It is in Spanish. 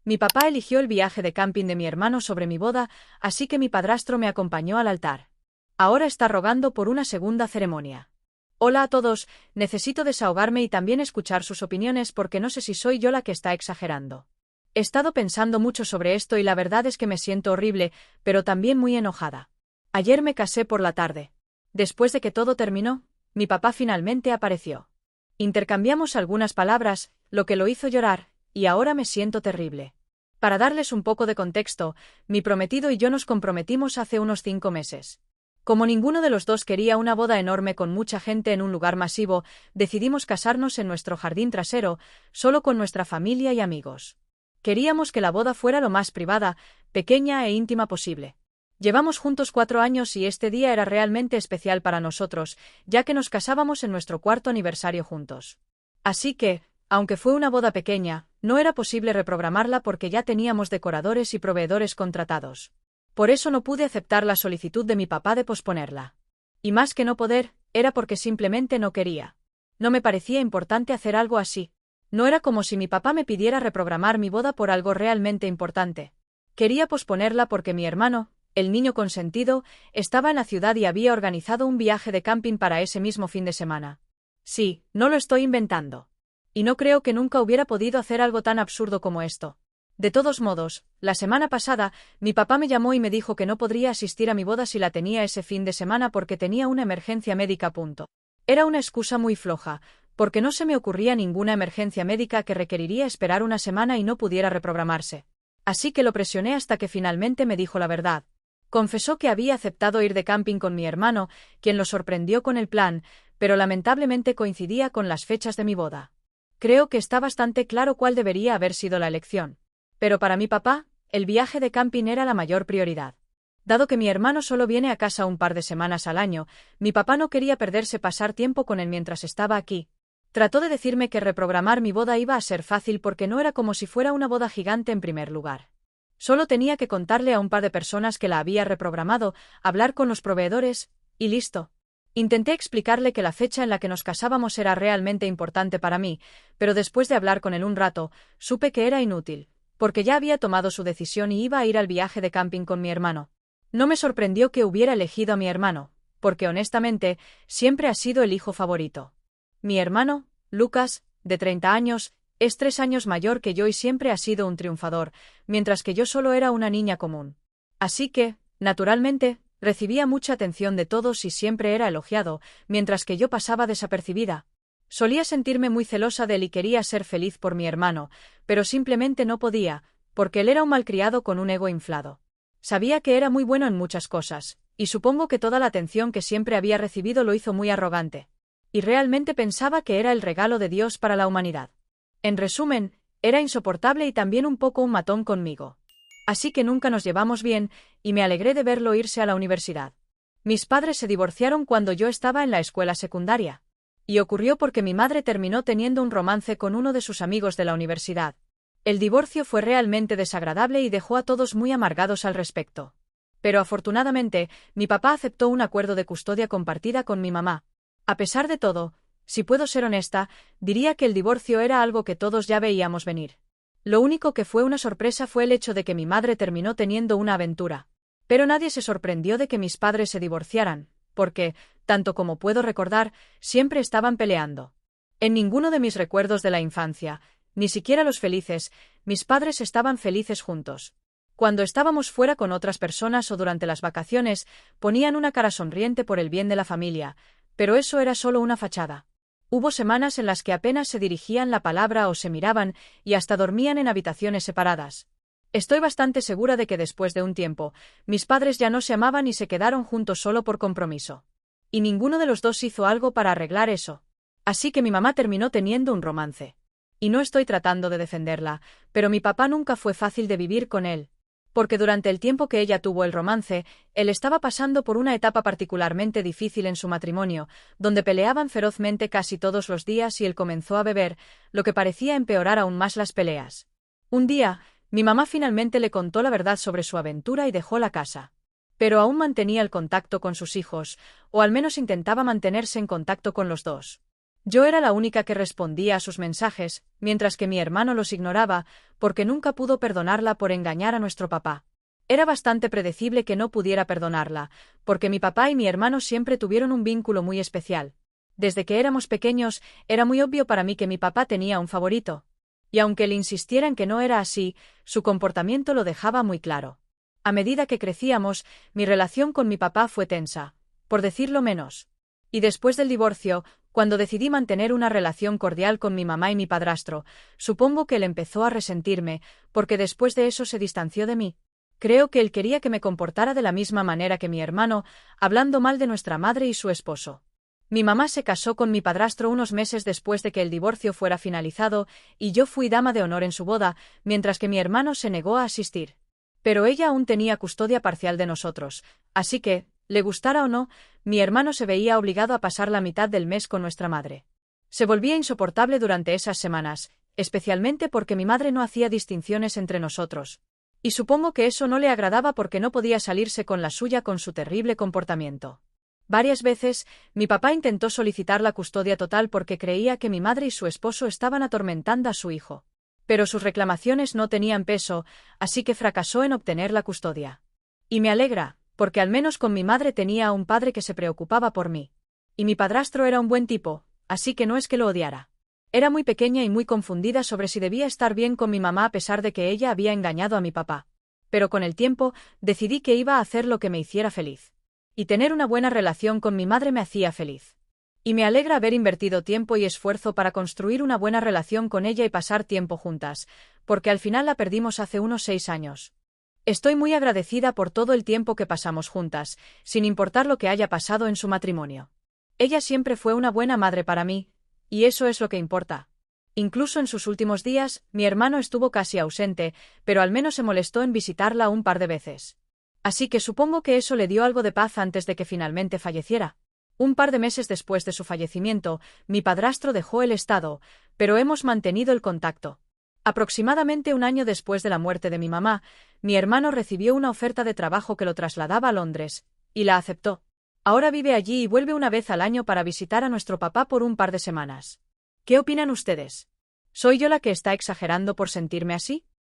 Mi papá eligió el viaje de camping de mi hermano sobre mi boda, así que mi padrastro me acompañó al altar. Ahora está rogando por una segunda ceremonia. Hola a todos, necesito desahogarme y también escuchar sus opiniones porque no sé si soy yo la que está exagerando. He estado pensando mucho sobre esto y la verdad es que me siento horrible, pero también muy enojada. Ayer me casé por la tarde. Después de que todo terminó, mi papá finalmente apareció. Intercambiamos algunas palabras, lo que lo hizo llorar, y ahora me siento terrible. Para darles un poco de contexto, mi prometido y yo nos comprometimos hace unos 5 meses. Como ninguno de los dos quería una boda enorme con mucha gente en un lugar masivo, decidimos casarnos en nuestro jardín trasero, solo con nuestra familia y amigos. Queríamos que la boda fuera lo más privada, pequeña e íntima posible. Llevamos juntos 4 años y este día era realmente especial para nosotros, ya que nos casábamos en nuestro 4º aniversario juntos. Así que, aunque fue una boda pequeña, no era posible reprogramarla porque ya teníamos decoradores y proveedores contratados. Por eso no pude aceptar la solicitud de mi papá de posponerla. Y más que no poder, era porque simplemente no quería. No me parecía importante hacer algo así. No era como si mi papá me pidiera reprogramar mi boda por algo realmente importante. Quería posponerla porque mi hermano, el niño consentido, estaba en la ciudad y había organizado un viaje de camping para ese mismo fin de semana. Sí, no lo estoy inventando. Y no creo que nunca hubiera podido hacer algo tan absurdo como esto. De todos modos, la semana pasada, mi papá me llamó y me dijo que no podría asistir a mi boda si la tenía ese fin de semana porque tenía una emergencia médica. Era una excusa muy floja, porque no se me ocurría ninguna emergencia médica que requeriría esperar una semana y no pudiera reprogramarse. Así que lo presioné hasta que finalmente me dijo la verdad. Confesó que había aceptado ir de camping con mi hermano, quien lo sorprendió con el plan, pero lamentablemente coincidía con las fechas de mi boda. Creo que está bastante claro cuál debería haber sido la elección. Pero para mi papá, el viaje de camping era la mayor prioridad. Dado que mi hermano solo viene a casa un par de semanas al año, mi papá no quería perderse pasar tiempo con él mientras estaba aquí. Trató de decirme que reprogramar mi boda iba a ser fácil porque no era como si fuera una boda gigante en primer lugar. Solo tenía que contarle a un par de personas que la había reprogramado, hablar con los proveedores, y listo. Intenté explicarle que la fecha en la que nos casábamos era realmente importante para mí, pero después de hablar con él un rato, supe que era inútil, porque ya había tomado su decisión y iba a ir al viaje de camping con mi hermano. No me sorprendió que hubiera elegido a mi hermano, porque honestamente, siempre ha sido el hijo favorito. Mi hermano, Lucas, de 30 años, es 3 años mayor que yo y siempre ha sido un triunfador, mientras que yo solo era una niña común. Así que, naturalmente, recibía mucha atención de todos y siempre era elogiado, mientras que yo pasaba desapercibida. Solía sentirme muy celosa de él y quería ser feliz por mi hermano, pero simplemente no podía, porque él era un malcriado con un ego inflado. Sabía que era muy bueno en muchas cosas, y supongo que toda la atención que siempre había recibido lo hizo muy arrogante. Y realmente pensaba que era el regalo de Dios para la humanidad. En resumen, era insoportable y también un poco un matón conmigo. Así que nunca nos llevamos bien, y me alegré de verlo irse a la universidad. Mis padres se divorciaron cuando yo estaba en la escuela secundaria. Y ocurrió porque mi madre terminó teniendo un romance con uno de sus amigos de la universidad. El divorcio fue realmente desagradable y dejó a todos muy amargados al respecto. Pero afortunadamente, mi papá aceptó un acuerdo de custodia compartida con mi mamá. A pesar de todo, si puedo ser honesta, diría que el divorcio era algo que todos ya veíamos venir. Lo único que fue una sorpresa fue el hecho de que mi madre terminó teniendo una aventura. Pero nadie se sorprendió de que mis padres se divorciaran, porque, tanto como puedo recordar, siempre estaban peleando. En ninguno de mis recuerdos de la infancia, ni siquiera los felices, mis padres estaban felices juntos. Cuando estábamos fuera con otras personas o durante las vacaciones, ponían una cara sonriente por el bien de la familia, pero eso era solo una fachada. Hubo semanas en las que apenas se dirigían la palabra o se miraban, y hasta dormían en habitaciones separadas. Estoy bastante segura de que después de un tiempo, mis padres ya no se amaban y se quedaron juntos solo por compromiso. Y ninguno de los dos hizo algo para arreglar eso. Así que mi mamá terminó teniendo un romance. Y no estoy tratando de defenderla, pero mi papá nunca fue fácil de vivir con él. Porque durante el tiempo que ella tuvo el romance, él estaba pasando por una etapa particularmente difícil en su matrimonio, donde peleaban ferozmente casi todos los días y él comenzó a beber, lo que parecía empeorar aún más las peleas. Un día, mi mamá finalmente le contó la verdad sobre su aventura y dejó la casa. Pero aún mantenía el contacto con sus hijos, o al menos intentaba mantenerse en contacto con los dos. Yo era la única que respondía a sus mensajes, mientras que mi hermano los ignoraba, porque nunca pudo perdonarla por engañar a nuestro papá. Era bastante predecible que no pudiera perdonarla, porque mi papá y mi hermano siempre tuvieron un vínculo muy especial. Desde que éramos pequeños, era muy obvio para mí que mi papá tenía un favorito. Y aunque él insistiera en que no era así, su comportamiento lo dejaba muy claro. A medida que crecíamos, mi relación con mi papá fue tensa, por decirlo menos. Y después del divorcio, cuando decidí mantener una relación cordial con mi mamá y mi padrastro, supongo que él empezó a resentirme, porque después de eso se distanció de mí. Creo que él quería que me comportara de la misma manera que mi hermano, hablando mal de nuestra madre y su esposo. Mi mamá se casó con mi padrastro unos meses después de que el divorcio fuera finalizado, y yo fui dama de honor en su boda, mientras que mi hermano se negó a asistir. Pero ella aún tenía custodia parcial de nosotros, así que, le gustara o no, mi hermano se veía obligado a pasar la mitad del mes con nuestra madre. Se volvía insoportable durante esas semanas, especialmente porque mi madre no hacía distinciones entre nosotros. Y supongo que eso no le agradaba porque no podía salirse con la suya con su terrible comportamiento. Varias veces, mi papá intentó solicitar la custodia total porque creía que mi madre y su esposo estaban atormentando a su hijo. Pero sus reclamaciones no tenían peso, así que fracasó en obtener la custodia. Y me alegra, porque al menos con mi madre tenía a un padre que se preocupaba por mí. Y mi padrastro era un buen tipo, así que no es que lo odiara. Era muy pequeña y muy confundida sobre si debía estar bien con mi mamá a pesar de que ella había engañado a mi papá. Pero con el tiempo, decidí que iba a hacer lo que me hiciera feliz. Y tener una buena relación con mi madre me hacía feliz. Y me alegra haber invertido tiempo y esfuerzo para construir una buena relación con ella y pasar tiempo juntas, porque al final la perdimos hace unos 6 años. Estoy muy agradecida por todo el tiempo que pasamos juntas, sin importar lo que haya pasado en su matrimonio. Ella siempre fue una buena madre para mí, y eso es lo que importa. Incluso en sus últimos días, mi hermano estuvo casi ausente, pero al menos se molestó en visitarla un par de veces. Así que supongo que eso le dio algo de paz antes de que finalmente falleciera. Un par de meses después de su fallecimiento, mi padrastro dejó el estado, pero hemos mantenido el contacto. Aproximadamente un año después de la muerte de mi mamá, mi hermano recibió una oferta de trabajo que lo trasladaba a Londres, y la aceptó. Ahora vive allí y vuelve una vez al año para visitar a nuestro papá por un par de semanas. ¿Qué opinan ustedes? ¿Soy yo la que está exagerando por sentirme así?